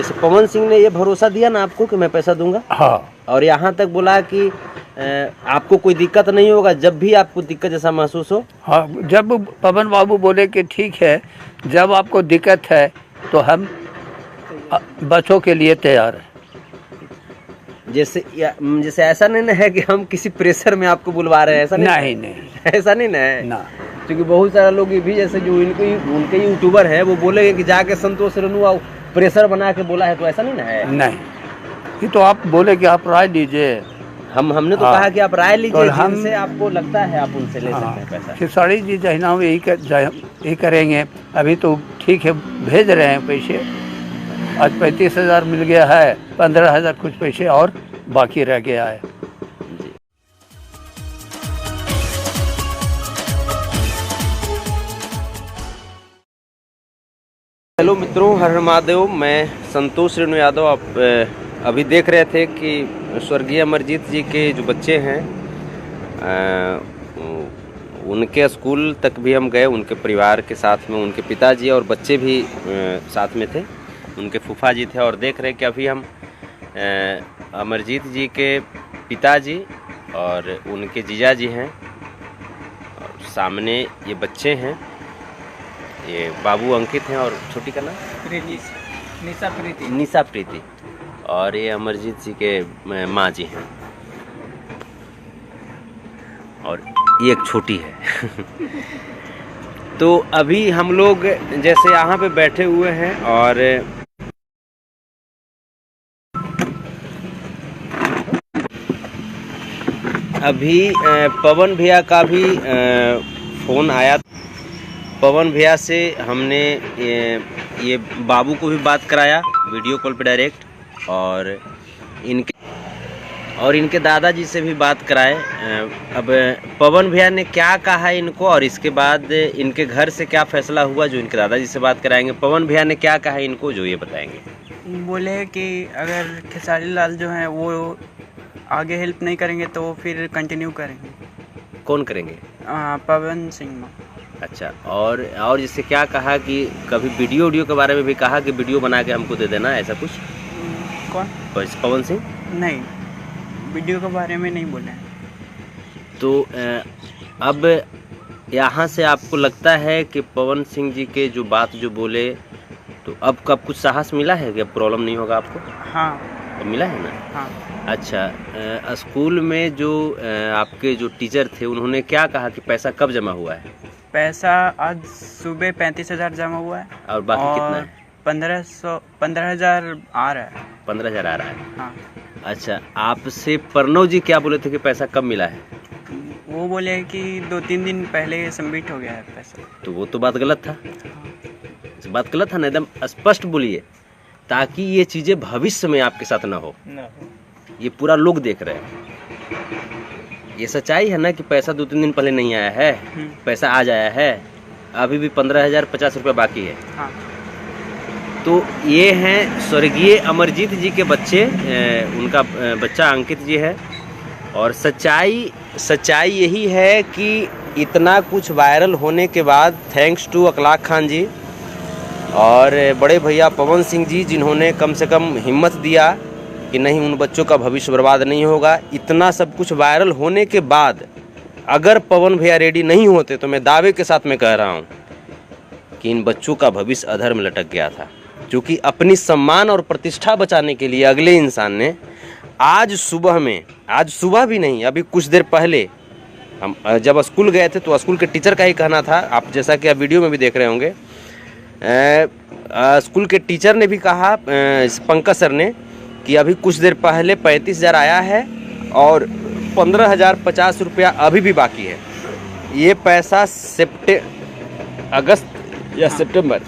जैसे पवन सिंह ने ये भरोसा दिया ना आपको कि मैं पैसा दूंगा, हाँ, और यहाँ तक बोला कि आपको कोई दिक्कत नहीं होगा जब भी आपको दिक्कत जैसा महसूस हो। हाँ, जब पवन बाबू बोले कि ठीक है, जब आपको दिक्कत है तो हम बच्चों के लिए तैयार हैं। जैसे ऐसा नहीं ना है कि हम किसी प्रेशर में आपको बुलवा रहे हैं, ऐसा नहीं ऐसा नहीं ना है ना। क्योंकि बहुत सारे लोग भी जैसे जो उनके यूट्यूबर हैं वो बोलेंगे कि जाके संतोष रेणु प्रेशर बना के बोला है, तो ऐसा नहीं ना है। नहीं, ये तो आप बोले कि आप राय दीजिए। हमने तो हाँ, कहा कि आप राय लीजिए, हम जिनसे आपको लगता है आप उनसे ले सकते हैं पैसा। खिसाड़ी जी जहिना यही करेंगे। अभी तो ठीक है, भेज रहे हैं पैसे। आज 35,000 मिल गया है, 15,000 कुछ पैसे और बाकी रह गया है। हेलो मित्रों, हर हर महादेव। मैं संतोष रेणु यादव। आप अभी देख रहे थे कि स्वर्गीय अमरजीत जी के जो बच्चे हैं उनके स्कूल तक भी हम गए, उनके परिवार के साथ में, उनके पिताजी और बच्चे भी साथ में थे, उनके फूफा जी थे। और देख रहे कि अभी हम अमरजीत जी के पिताजी और उनके जीजा जी हैं, और सामने ये बच्चे हैं, ये बाबू अंकित हैं और छोटी का नाम निशा प्रीति, और ये अमरजीत जी के माँ जी हैं, और ये एक छोटी है। तो अभी हम लोग जैसे यहाँ पे बैठे हुए हैं, और अभी पवन भैया का भी फ़ोन आया। पवन भैया से हमने ये बाबू को भी बात कराया वीडियो कॉल पे डायरेक्ट, और इनके दादाजी से भी बात कराए। अब पवन भैया ने क्या कहा है इनको, और इसके बाद इनके घर से क्या फैसला हुआ, जो इनके दादाजी से बात कराएंगे। पवन भैया ने क्या कहा है इनको, जो ये बताएंगे। बोले कि अगर खेसारी लाल जो हैं वो आगे हेल्प नहीं करेंगे तो फिर कंटिन्यू करेंगे। कौन करेंगे? पवन सिंह। अच्छा, और जिससे क्या कहा कि कभी वीडियो के बारे में भी कहा कि वीडियो बना के हमको दे देना, ऐसा कुछ? कौन? पवन सिंह? नहीं, वीडियो के बारे में नहीं बोले। तो अब यहाँ से आपको लगता है कि पवन सिंह जी के जो बात जो बोले, तो अब कब कुछ साहस मिला है कि अब प्रॉब्लम नहीं होगा आपको? हाँ, अब मिला है ना? हाँ। अच्छा, स्कूल में जो आपके जो टीचर थे उन्होंने क्या कहा कि पैसा कब जमा हुआ है? पैसा आज सुबह 35,000 जमा हुआ है, और बाकी कितना है? 15,000 आ रहा है। 15,000 आ रहा है। हाँ। अच्छा, आपसे प्रणव जी क्या बोले थे कि पैसा कब मिला है? वो बोले कि 2-3 दिन पहले सबमिट हो गया है पैसा। तो वो तो बात गलत था। बात गलत था ना, एकदम स्पष्ट बोलिए, ताकि ये चीज़ें भविष्य में आपके साथ ना हो। ये पूरा लोग देख रहे हैं। ये सच्चाई है ना कि पैसा 2-3 दिन पहले नहीं आया है, पैसा आज आया है, अभी भी 15,050 रुपये बाकी है। हाँ। तो ये हैं स्वर्गीय अमरजीत जी के बच्चे, उनका बच्चा अंकित जी है। और सच्चाई यही है कि इतना कुछ वायरल होने के बाद थैंक्स टू अखलाक खान जी और बड़े भैया पवन सिंह जी, जिन्होंने कम से कम हिम्मत दिया कि नहीं, उन बच्चों का भविष्य बर्बाद नहीं होगा। इतना सब कुछ वायरल होने के बाद अगर पवन भैया रेडी नहीं होते तो मैं दावे के साथ में कह रहा हूँ कि इन बच्चों का भविष्य अधर में लटक गया था। क्योंकि अपनी सम्मान और प्रतिष्ठा बचाने के लिए अगले इंसान ने आज सुबह भी नहीं, अभी कुछ देर पहले हम जब स्कूल गए थे तो स्कूल के टीचर का ही कहना था, आप जैसा कि आप वीडियो में भी देख रहे होंगे, स्कूल के टीचर ने भी कहा, पंकज सर ने, कि अभी कुछ देर पहले 35,000 आया है और 15,050 रुपया अभी भी बाकी है। ये पैसा अगस्त या सितंबर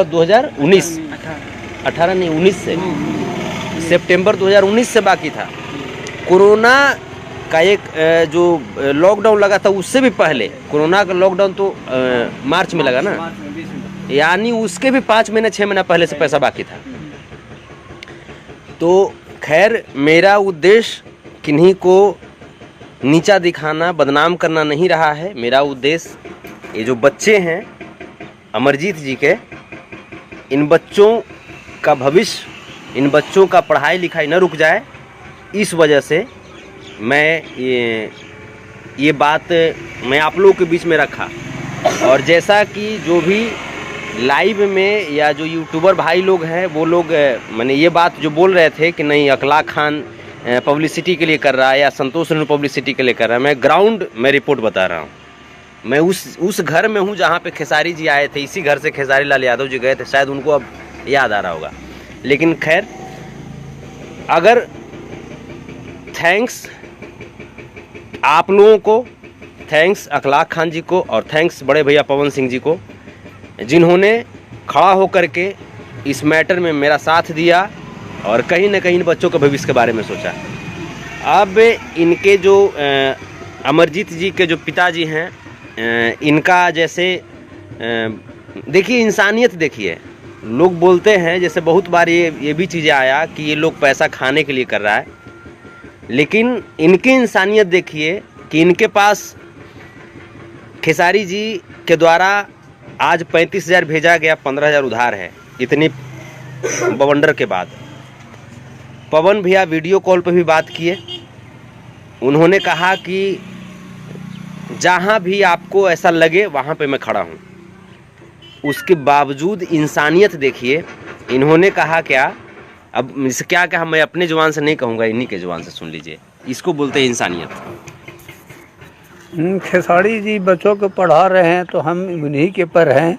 2019 18 नहीं 19 से सितंबर 2019 से बाकी था। कोरोना का एक जो लॉकडाउन लगा था उससे भी पहले, कोरोना का लॉकडाउन तो मार्च में लगा ना, यानी उसके भी 5 महीने 6 महीना पहले से पैसा बाकी था। तो खैर, मेरा उद्देश्य किन्हीं को नीचा दिखाना, बदनाम करना नहीं रहा है। मेरा उद्देश्य ये जो बच्चे हैं अमरजीत जी के, इन बच्चों का भविष्य, इन बच्चों का पढ़ाई लिखाई न रुक जाए, इस वजह से मैं ये बात मैं आप लोगों के बीच में रखा। और जैसा कि जो भी लाइव में या जो यूट्यूबर भाई लोग हैं वो लोग मैंने ये बात जो बोल रहे थे कि नहीं अखलाक खान पब्लिसिटी के लिए कर रहा है या संतोष रेणु पब्लिसिटी के लिए कर रहा है, मैं ग्राउंड में रिपोर्ट बता रहा हूँ। मैं उस घर में हूँ जहाँ पे खेसारी जी आए थे, इसी घर से खेसारी लाल यादव जी गए थे, शायद उनको अब याद आ रहा होगा। लेकिन खैर, अगर थैंक्स आप लोगों को, थैंक्स अखलाक खान जी को और थैंक्स बड़े भैया पवन सिंह जी को, जिन्होंने खड़ा होकर के इस मैटर में मेरा साथ दिया और कहीं ना कहीं इन बच्चों के भविष्य के बारे में सोचा। अब इनके जो अमरजीत जी के जो पिताजी हैं, इनका जैसे देखिए इंसानियत देखिए, लोग बोलते हैं जैसे बहुत बार ये भी चीज़ें आया कि ये लोग पैसा खाने के लिए कर रहा है, लेकिन इनकी इंसानियत देखिए कि इनके पास खेसारी जी के द्वारा आज 35,000 भेजा गया, 15,000 उधार है। इतनी बवंडर के बाद पवन भैया वीडियो कॉल पर भी बात किए। उन्होंने कहा कि जहाँ भी आपको ऐसा लगे वहाँ पे मैं खड़ा हूँ। उसके बावजूद इंसानियत देखिए, इन्होंने कहा क्या, अब इससे क्या कहा मैं अपने जुबान से नहीं कहूँगा, इन्हीं के जुबान से सुन लीजिए। इसको बोलते हैं इंसानियत। खेसारी जी बच्चों को पढ़ा रहे हैं तो हम उन्हीं के पर हैं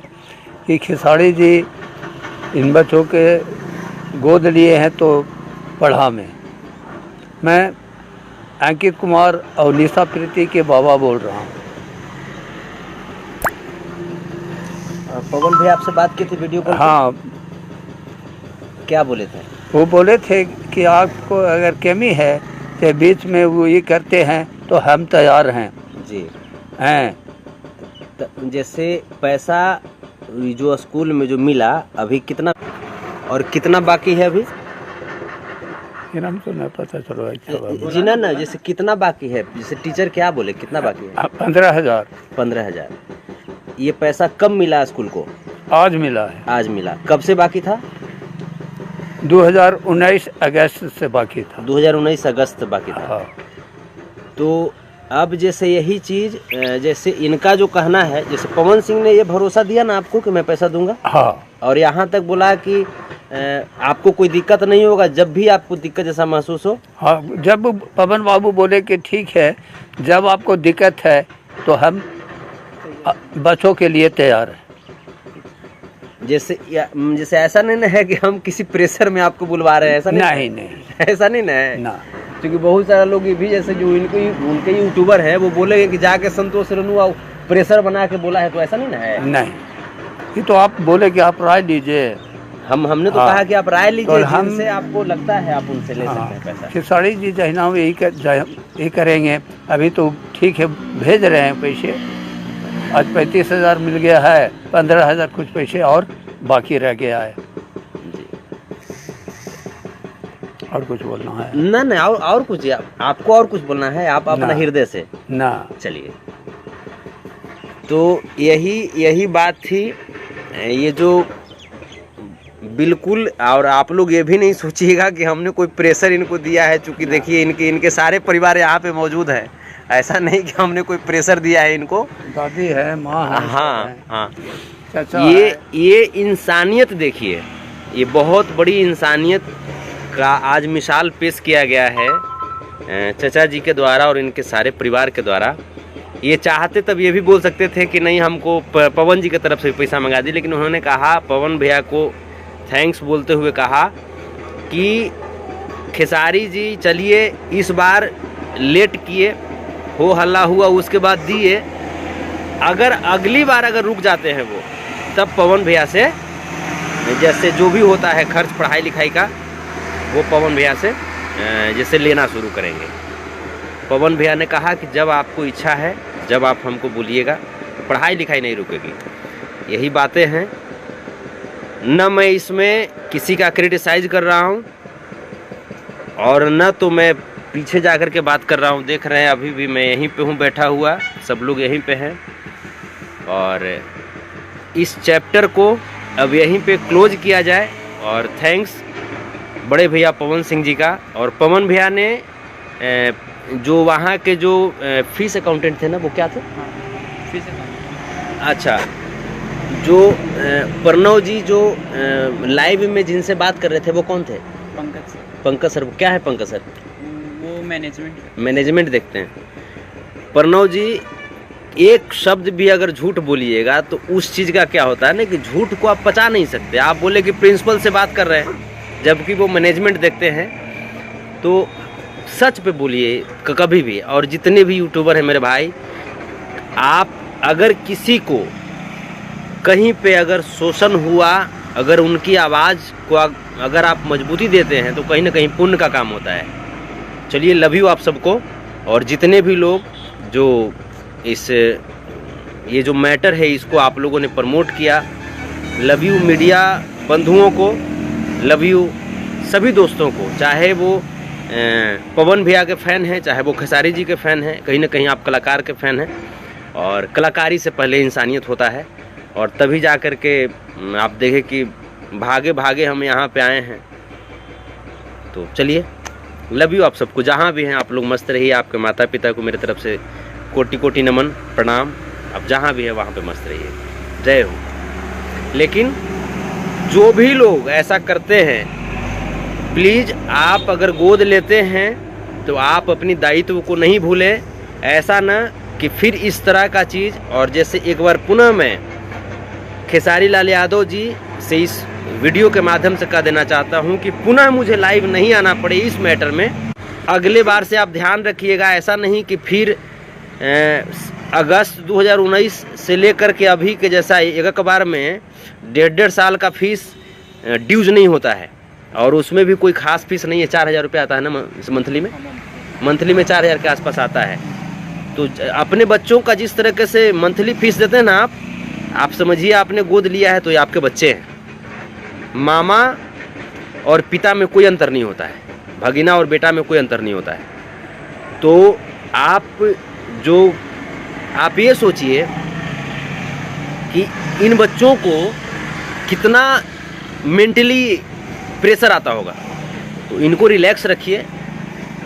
कि खेसारी जी इन बच्चों के गोद लिए हैं तो पढ़ा में। मैं अंकित कुमार और निशा प्रीति के बाबा बोल रहा हूँ। पवन भैया आपसे बात की थी वीडियो कॉल? हाँ, क्या बोले थे? वो बोले थे कि आपको अगर कमी है तो बीच में वो ये करते हैं तो हम तैयार हैं जी हैं। जैसे पैसा जो स्कूल में जो मिला अभी कितना और कितना बाकी है अभी? हम तो नहीं पता चलो जी ना, जैसे कितना बाकी है, जैसे टीचर क्या बोले कितना बाकी है? 15,000। 15,000। ये पैसा कब मिला स्कूल को? आज मिला है। आज मिला। कब से बाकी था? 2019 अगस्त से बाकी था। 2019 अगस्त बाकी था। हाँ। तो अब जैसे यही चीज़, जैसे इनका जो कहना है, जैसे पवन सिंह ने ये भरोसा दिया ना आपको कि मैं पैसा दूंगा, हाँ, और यहाँ तक बोला कि आपको कोई दिक्कत नहीं होगा जब भी आपको दिक्कत जैसा महसूस हो। हाँ, जब पवन बाबू बोले कि ठीक है, जब आपको दिक्कत है तो हम बच्चों के लिए तैयार हैं। जैसे ऐसा नहीं ना है कि हम किसी प्रेशर में आपको बुलवा रहे हैं, ऐसा नहीं, ऐसा नहीं ना है ना। क्योंकि बहुत सारे लोग ये भी जैसे जो उनके यूट्यूबर हैं वो बोलेंगे कि जाके संतोष रेणु प्रेशर बना के बोला है, तो ऐसा नहीं ना है। नहीं, ये तो आप बोले कि आप राय दीजिए। हमने तो हाँ, कहा कि आप राय लीजिए, हम जिनसे आपको लगता है आप उनसे ले सकते हैं पैसा। खेसारी जी जहना यही करेंगे। अभी तो ठीक है, भेज रहे हैं पैसे। आज 35,000 मिल गया है, 15,000 कुछ पैसे और बाकी रह गया है। और कुछ बोलना है? ना और कुछ आपको और कुछ बोलना है? आप अपना हृदय से ना। चलिए, तो यही बात थी। ये जो बिल्कुल, और आप लोग ये भी नहीं सोचिएगा कि हमने कोई प्रेशर इनको दिया है, चूँकि देखिए इनके सारे परिवार यहाँ पे मौजूद है। ऐसा नहीं कि हमने कोई प्रेशर दिया है इनको। दादी है, माँ है, हाँ, चाचा ये इंसानियत देखिए, ये बहुत बड़ी इंसानियत का आज मिसाल पेश किया गया है चाचा जी के द्वारा और इनके सारे परिवार के द्वारा। ये चाहते तब ये भी बोल सकते थे कि नहीं हमको पवन जी की तरफ से पैसा मंगा दी, लेकिन उन्होंने कहा, पवन भैया को थैंक्स बोलते हुए कहा कि खेसारी जी चलिए इस बार लेट किए, हो हल्ला हुआ, उसके बाद दिए, अगर अगली बार अगर रुक जाते हैं वो, तब पवन भैया से जैसे जो भी होता है खर्च पढ़ाई लिखाई का, वो पवन भैया से जैसे लेना शुरू करेंगे। पवन भैया ने कहा कि जब आपको इच्छा है, जब आप हमको बोलिएगा, पढ़ाई लिखाई नहीं रुकेगी। यही बातें हैं। न मैं इसमें किसी का क्रिटिसाइज कर रहा हूँ और न तो मैं पीछे जाकर के बात कर रहा हूँ। देख रहे हैं अभी भी मैं यहीं पे हूँ बैठा हुआ, सब लोग यहीं पे हैं और इस चैप्टर को अब यहीं पे क्लोज किया जाए। और थैंक्स बड़े भैया पवन सिंह जी का। और पवन भैया ने जो वहाँ के जो फीस अकाउंटेंट थे ना, वो क्या थे? हाँ, फिर से अच्छा, जो प्रणव जी जो लाइव में जिनसे बात कर रहे थे वो कौन थे? पंकज सर। पंकज सर। क्या है पंकज सर? वो मैनेजमेंट देखते हैं। प्रणव जी, एक शब्द भी अगर झूठ बोलिएगा तो उस चीज़ का क्या होता है ना कि झूठ को आप पचा नहीं सकते। आप बोले कि प्रिंसिपल से बात कर रहे हैं, जबकि वो मैनेजमेंट देखते हैं। तो सच पे बोलिए कभी भी। और जितने भी यूट्यूबर हैं मेरे भाई, आप अगर किसी को कहीं पे अगर शोषण हुआ, अगर उनकी आवाज़ को अगर आप मजबूती देते हैं तो कहीं ना कहीं पुण्य का काम होता है। चलिए, लव यू आप सबको। और जितने भी लोग जो ये जो मैटर है इसको आप लोगों ने प्रमोट किया, लव यू मीडिया बंधुओं को, लव यू सभी दोस्तों को। चाहे वो पवन भैया के फ़ैन हैं, चाहे वो खेसारी जी के फ़ैन हैं, कहीं ना कहीं आप कलाकार के फ़ैन हैं। और कलाकारी से पहले इंसानियत होता है। और तभी जा कर के आप देखें कि भागे भागे हम यहाँ पे आए हैं। तो चलिए, लव यू आप सबको। जहाँ भी हैं आप लोग मस्त रहिए। आपके माता पिता को मेरे तरफ से कोटि कोटि नमन, प्रणाम। आप जहाँ भी है वहाँ पे मस्त रहिए। जय हो। लेकिन जो भी लोग ऐसा करते हैं, प्लीज़ आप अगर गोद लेते हैं तो आप अपनी दायित्व को नहीं भूलें। ऐसा ना कि फिर इस तरह का चीज़। और जैसे एक बार पुनः मैं खेसारी लाल यादव जी से इस वीडियो के माध्यम से कह देना चाहता हूं कि पुनः मुझे लाइव नहीं आना पड़े इस मैटर में। अगले बार से आप ध्यान रखिएगा। ऐसा नहीं कि फिर अगस्त 2019 से लेकर के अभी के जैसा एक बार में 1.5 साल का फीस ड्यूज नहीं होता है। और उसमें भी कोई ख़ास फीस नहीं है। 4,000 रुपये आता है ना मंथली में। मंथली में 4,000 के आसपास आता है। तो अपने बच्चों का जिस तरीके से मंथली फीस देते हैं ना आप समझिए आपने गोद लिया है तो ये आपके बच्चे हैं। मामा और पिता में कोई अंतर नहीं होता है, भगीना और बेटा में कोई अंतर नहीं होता है। तो आप ये सोचिए कि इन बच्चों को कितना मेंटली प्रेशर आता होगा। तो इनको रिलैक्स रखिए।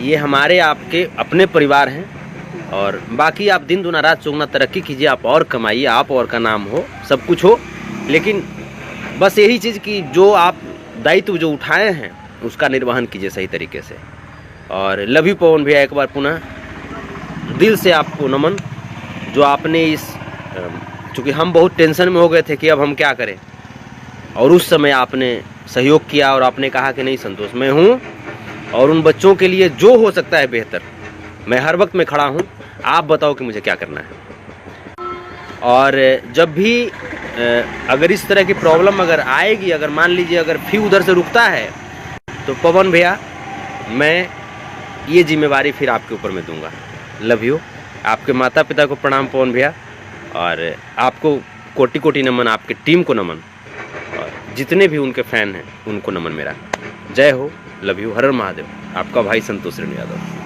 ये हमारे आपके अपने परिवार हैं। और बाकी आप दिन दुना रात चौगुना तरक्की कीजिए, आप और कमाइए, आप और का नाम हो, सब कुछ हो। लेकिन बस यही चीज़ कि जो आप दायित्व जो उठाए हैं उसका निर्वहन कीजिए सही तरीके से। और लव यू पवन भैया, एक बार पुनः दिल से आपको नमन। जो आपने चूँकि हम बहुत टेंशन में हो गए थे कि अब हम क्या करें, और उस समय आपने सहयोग किया और आपने कहा कि नहीं संतोष, मैं हूँ और उन बच्चों के लिए जो हो सकता है बेहतर, मैं हर वक्त में खड़ा हूँ। आप बताओ कि मुझे क्या करना है। और जब भी अगर इस तरह की प्रॉब्लम अगर आएगी, अगर मान लीजिए अगर फिर उधर से रुकता है, तो पवन भैया मैं ये जिम्मेवारी फिर आपके ऊपर मैं दूंगा। Love you. आपके माता पिता को प्रणाम पवन भैया। और आपको कोटि कोटि नमन, आपके टीम को नमन, और जितने भी उनके फ़ैन हैं उनको नमन मेरा। जय हो। Love you. हर हर महादेव। आपका भाई संतोष यादव।